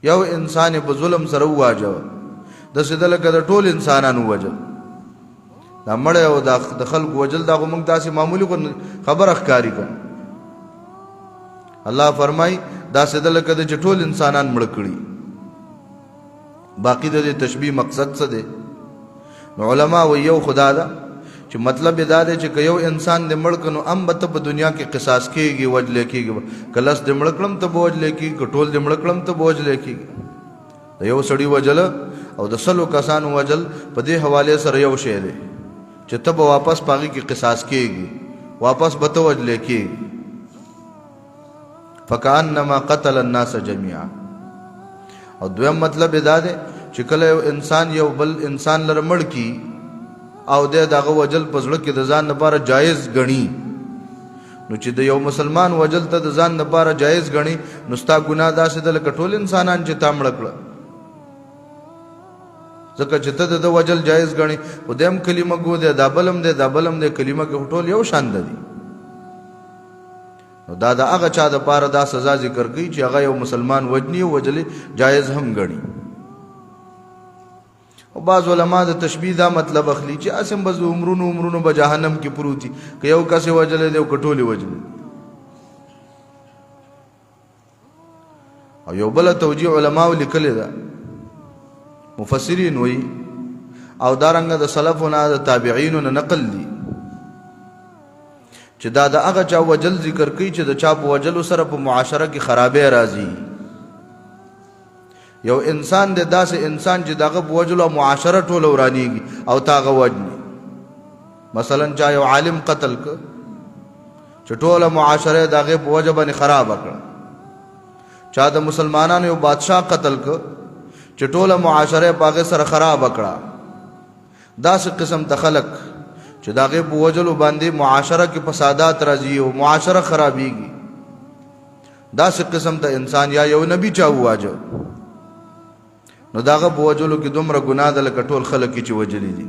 یو انسان په ظلم سره واجو د سیدل کده ټول انسانانو وجل دا مړ او د خلق وجل دا موږ تاسو معمولی خبر اخکاری کړ الله فرمای دا سیدل کده چې ټول انسانان مړ کړي باقی د تشبیه مقصد څه دی نو علما و یو خدا دا چې مطلب دا دی چې یو انسان د مړ کنو ام به په دنیا کې قصاص کیږي وجل کیږي کلس د مړ کړم ته بوجل کیږي ټول د مړ کړم ته بوجل کیږي یو سړی وجل او د سلو کسانو وجل په دې حواله سره یو شی دی چې ته به واپس پاږي کې قصاص کیږي واپس به ته وجل کیږي فکأنما قتل الناس جميعا او دویم مطلب دا دی چې کله یو انسان یو بل انسان لره مړ کی او دغه وجل پزړه کې د ځان لپاره جایز غني نو چې د یو مسلمان وجل ته د ځان لپاره جایز غني نو ستا ګناه داسې د کټول انسانان چې تا مړ کړ ځکه چې ته د وجل جایز غني او دیم کلمه ګو ده دا بلم ده کلمه کې ټول یو شان دي نو دا هغه چا د پاره دا سزا ذکر کوي چې هغه یو مسلمان وجنی او وجل جایز هم غني او بعض علما د تشبیه دا مطلب اخلي چې اسم بز عمرونو به جهنم کې پروتي که یو کس وجل دی او کټولي وجل او یو بل توجیه علما لیکل دا مفسرین وی او دارنګ د سلفونو د تابعینو نقل دي چې دا هغه چا وجل ذکر کوي چې د چا په وجل سره په معاشره کې خرابې راځي یو انسان د داسې انسان چې دغه په وجل او معاشره ټول ورانیږي او تاغه وجني مثلا چا یو عالم قتل ک چې ټول معاشره دغه په وجه باندې خراب کړ چا د مسلمانانو یو بادشاہ قتل ک چې ټول معاشره باغه سره خراب کړه داسې قسم ته خلق چې دغه په وجل باندې معاشره کې فسادات راځي او معاشره خرابيږي داسې قسم ته انسان یا یو نبی چا واجه نو داغه په وجلو کې دومره ګناه ده لکه ټول خلک چې وجلې دي